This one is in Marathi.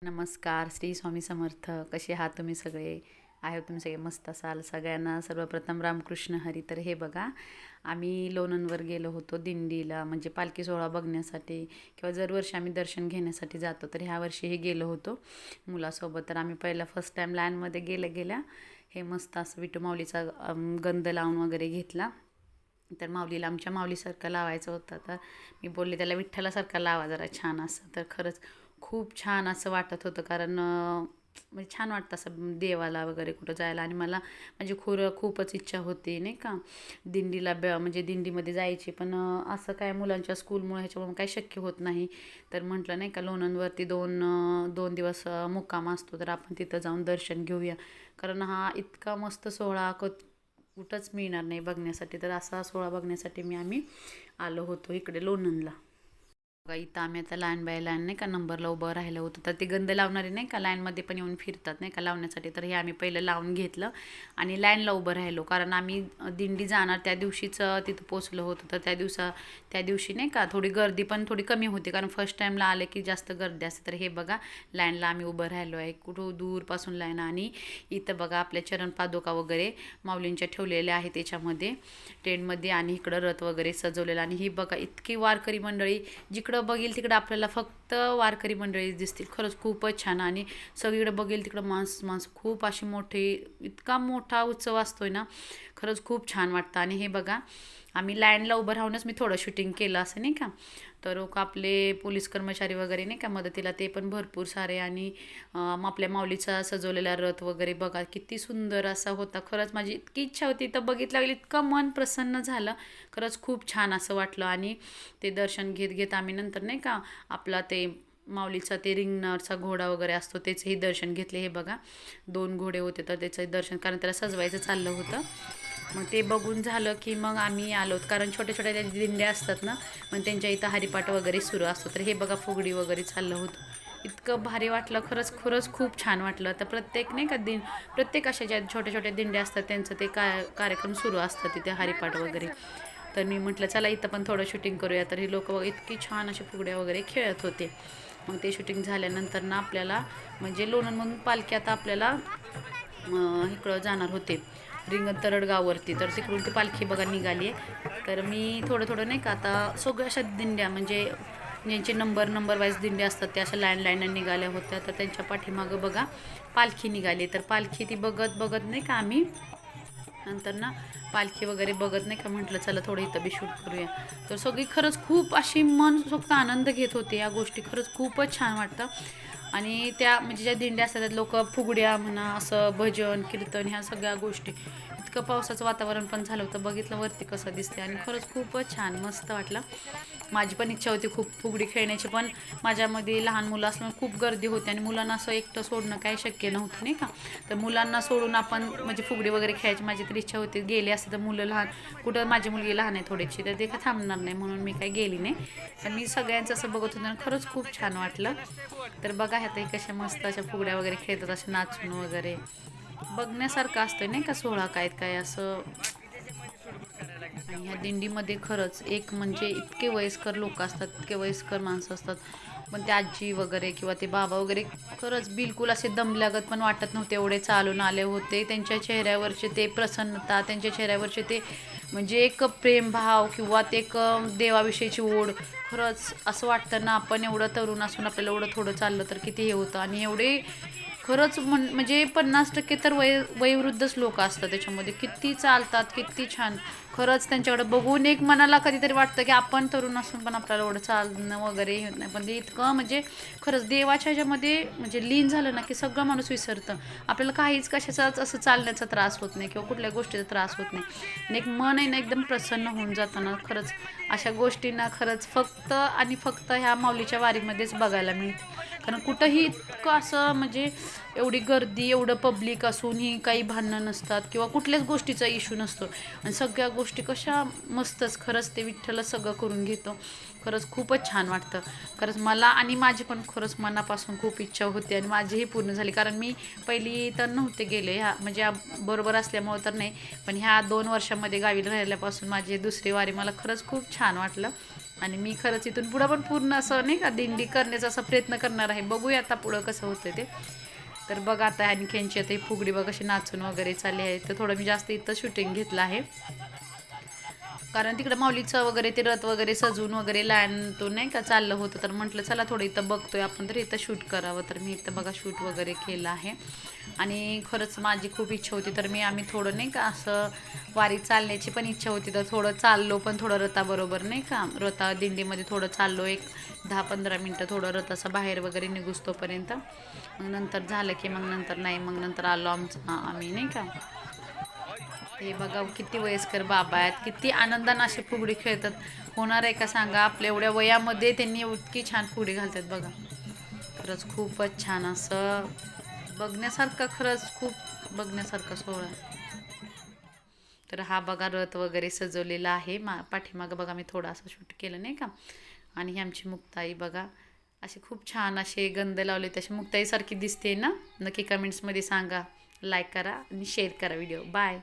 नमस्कार. श्री स्वामी समर्थ. कसे आहात तुम्ही सगळे? आहे तुम्ही सगळे मस्त असाल. सगळ्यांना सर्वप्रथम रामकृष्ण हरी. तर हे बघा, आम्ही लोणंदवर गेलो होतो दिंडीला, म्हणजे पालखी सोहळा बघण्यासाठी किंवा दरवर्षी आम्ही दर्शन घेण्यासाठी जातो. तर ह्या वर्षीही गेलो होतो मुलासोबत. तर आम्ही पहिला फर्स्ट टाईम लाईनमध्ये गेल्या हे मस्त असं विठू माऊलीचा गंध लावून वगैरे घेतला. तर माऊलीला आमच्या माऊलीसारखा लावायचा होता. तर मी बोलले त्याला विठ्ठलासारखा लावा जरा छान असं. तर खरंच खूप छान असं वाटत होतं, कारण म्हणजे छान वाटतं असं देवाला वगैरे कुठं जायला. आणि मला म्हणजे खूपच इच्छा होती नाही का दिंडीला म्हणजे दिंडीमध्ये जायची, पण असं काय मुलांच्या स्कूलमुळे ह्याच्यामुळे काही शक्य होत नाही. तर म्हटलं नाही का लोणंदवरती दोन दिवस मुक्काम असतो, तर आपण तिथं जाऊन दर्शन घेऊया. कारण हा इतका मस्त सोहळा कुठंच मिळणार नाही बघण्यासाठी. तर असा सोहळा बघण्यासाठी आम्ही आलो होतो इकडे लोणंदला. बघा इथं आम्ही आता लाईन बाय लाईन नाही का नंबरला उभं राहिलं होतं. तर ते गंध लावणारे नाही का लाईनमध्ये पण येऊन फिरतात नाही का लावण्यासाठी. तर हे आम्ही पहिलं लावून घेतलं आणि लाईनला उभं राहिलो, कारण आम्ही दिंडी जाणार त्या दिवशीच तिथं पोचलो होतो. तर त्या दिवशी नाही का थोडी गर्दी पण थोडी कमी होती, कारण फर्स्ट टाईमला आले की जास्त गर्दी असते. तर हे बघा लाईनला आम्ही उभं राहिलो आहे, कुठं दूरपासून लाईन. आणि इथं बघा आपल्या चरण पादुका वगैरे माऊलींच्या ठेवलेल्या आहेत त्याच्यामध्ये टेंटमध्ये. आणि इकडं रथ वगैरे सजवलेलं. आणि ही बघा इतकी वारकरी मंडळी, जिकडं बघेल तिकडं आपल्याला फक्त वारकरी मंडळी दिसतील. खरंच खूपच छान. आणि सगळीकडे बघेल तिकडं माणसं खूप अशी मोठे, इतका मोठा उत्सव असतोय ना, खरंच खूप छान वाटतं. आणि हे बघा आम्ही लाईनला उभं राहूनच मी थोडं शूटिंग केलं असं नाही का. तर आपले पोलीस कर्मचारी वगैरे नाही का मदतीला, ते पण भरपूर सारे. आणि मग आपल्या माऊलीचा सजवलेला रथ वगैरे बघा किती सुंदर असा होता. खरंच माझी इतकी इच्छा होती तर बघितलं गेलं, इतकं मन प्रसन्न झालं. खरंच खूप छान असं वाटलं. आणि ते दर्शन घेत घेत आम्ही नंतर नाही का आपला ते माऊलीचा ते रिंगणावरचा घोडा वगैरे असतो त्याचंही दर्शन घेतले. हे बघा 2 घोडे होते, तर त्याचंही दर्शन, कारण त्याला सजवायचं चाललं होतं. मग ते बघून झालं की मग आम्ही आलोत, कारण छोट्या छोट्या त्या दिंड्या असतात ना, मग त्यांच्या इथं हरिपाठ वगैरे सुरू असतो. तर हे बघा फुगडी वगैरे चाललं होतं. इतकं भारी वाटलं. खरंच खरंच खूप छान वाटलं. तर प्रत्येक नाही का प्रत्येक अशा ज्या छोट्या छोट्या दिंड्या असतात त्यांचं ते कार्यक्रम सुरू असतात तिथे हरिपाठ वगैरे. तर मी म्हटलं चला इथं पण थोडं शूटिंग करूया. तर ही लोकं इतकी छान अशा फुगड्या वगैरे खेळत होते. मग ते शूटिंग झाल्यानंतर ना आपल्याला म्हणजे लोणंदमधून पालखी आता आपल्याला इकडं जाणार होते रिंगण तरडगाववरती. तर तिकडून ती पालखी बघा निघाली आहे. तर मी थोडं थोडं नाही का आता सगळ्या अशा दिंड्या, म्हणजे ज्यांचे नंबर वाईज दिंड्या असतात त्या अशा लाईन निघाल्या होत्या. तर त्यांच्या पाठीमागं बघा पालखी निघाली. तर पालखी ती बघत बघत नाही का आम्ही नंतर ना पालखी वगैरे बघत नाही का म्हटलं चला थोडं इथं बी शूट करूया. तर सगळी खरंच खूप अशी मनसोक्त आनंद घेत होते. या गोष्टी खरंच खूपच छान वाटतं. आणि त्या म्हणजे ज्या दिंड्या असतात लोक फुगड्या म्हणा, असं भजन कीर्तन, ह्या सगळ्या गोष्टी. इतकं पावसाचं वातावरण पण झालं होतं, बघितलं वरती कसं दिसते. आणि खरंच खूपच छान मस्त वाटलं. माझी पण इच्छा होती खूप फुगडी खेळण्याची, पण माझ्यामध्ये लहान मुलं असल्यामुळे खूप गर्दी होती आणि मुलांना असं एकटं सोडणं काही शक्य नव्हतं नाही का. तर मुलांना सोडून आपण म्हणजे फुगडी वगैरे खेळायची माझी तर इच्छा होती. गेले असते तर मुलं लहान, कुठं माझी मुलगी लहान आहे थोडीशी, तर ते काय थांबणार नाही म्हणून मी काही गेली नाही. पण मी सगळ्यांचं असं बघत होतं आणि खरंच खूप छान वाटलं. तर बघा ह्यातही कशा मस्त अशा फुगड्या वगैरे खेळतात, असे नाचून वगैरे बघण्यासारखं असतं नाही का सोहळा काय काय असं. आणि ह्या दिंडीमध्ये खरंच एक म्हणजे इतके वयस्कर लोक असतात, इतके वयस्कर माणसं असतात, पण ते आजी वगैरे किंवा ते बाबा वगैरे खरंच बिलकुल असे दमल्यागत पण वाटत नव्हते. एवढे चालून आले होते. त्यांच्या चेहऱ्यावरचे ते प्रसन्नता, त्यांच्या चेहऱ्यावरचे ते म्हणजे एक प्रेमभाव किंवा ते एक देवाविषयीची ओढ. खरंच असं वाटतं ना, आपण एवढं तरुण असून आपल्याला एवढं थोडं चाललं तर किती हे होतं. आणि एवढे खरंच म्हणजे 50% तर वयोवृद्धच लोक असतात त्याच्यामध्ये. किती चालतात, किती छान. खरंच त्यांच्याकडे बघून एक मनाला कधीतरी वाटतं की आपण तरुण असून पण आपल्याला एवढं चालणं वगैरे होत नाही. पण ते इतकं म्हणजे खरंच देवाच्या ह्याच्यामध्ये म्हणजे लीन झालं ना की सगळं माणूस विसरतं. आपल्याला काहीच कशाचाच असं चालण्याचा त्रास होत नाही किंवा कुठल्या गोष्टीचा त्रास होत नाही. आणि एक मन आहे ना एकदम प्रसन्न होऊन जातं ना. खरंच अशा गोष्टींना खरंच फक्त आणि फक्त ह्या माऊलीच्या वारीमध्येच बघायला मिळते. कारण कुठंही इतकं असं म्हणजे एवढी गर्दी, एवढं पब्लिक असूनही काही भांडणं नसतात किंवा कुठल्याच गोष्टीचा इश्यू नसतो. आणि सगळ्या गोष्टी कशा मस्तच. खरंच ते विठ्ठलच सगळं करून घेतो. खरंच खूपच छान वाटतं. खरंच मला आणि माझी पण खरंच मनापासून खूप इच्छा होती आणि माझीही पूर्ण झाली. कारण मी पहिली तर नव्हते गेले, ह्या म्हणजे बरोबर असल्यामुळं तर नाही, पण ह्या 2 वर्षामध्ये गावी राहिल्यापासून माझी दुसरी वारी मला खरंच खूप छान वाटलं. आणि मी खरंच इथून पुढं पण पूर्ण असं नाही का दिंडी करण्याचा असा प्रयत्न करणार आहे. बघूया आता पुढं कसं होतं ते. तर बघा आता आणखीनची आता ही फुगडी बघ अशी नाचून वगैरे चालली आहे. तर थोडं मी जास्त इथं शूटिंग घेतलं आहे, कारण तिकडं माऊलीचं वगैरे ते रथ वगैरे सजून वगैरे लॅन तो नाही का चाललं होतं. तर म्हटलं चला थोडं इथं बघतोय आपण, तर इथं शूट करावं. तर मी इथं बघा शूट वगैरे केलं आहे. आणि खरंच माझी खूप इच्छा होती, तर आम्ही थोडं नाही का असं वारी चालण्याची पण इच्छा होती. तर थोडं चाललो पण थोडं रथाबरोबर नाही का, रथा दिंडीमध्ये थोडं चाललो एक 10-15 मिनटं थोडं रथ असं बाहेर वगैरे निघूस तोपर्यंत. मग नंतर झालं की मग नंतर नाही, मग नंतर आलो आम्ही नाही का. हे बघा किती वयस्कर बाबा आहेत, किती आनंदानं असे फुगडी खेळतात. होणार आहे का सांगा, आपल्या एवढ्या वयामध्ये त्यांनी इतकी छान फुगडी घालतात बघा. खरंच खूपच छान असं बघण्यासारखं, खरंच खूप बघण्यासारखं सोहळा. तर हा बघा रथ वगैरे सजवलेला आहे. पाठीमागं बघा मी थोडं असं शूट केलं नाही का. आणि ही आमची मुक्ताई बघा, असे खूप छान असे गंध लावले, तसे मुक्ताईसारखी दिसते ना. नक्की कमेंट्समध्ये सांगा, लाईक करा आणि शेअर करा व्हिडिओ. बाय.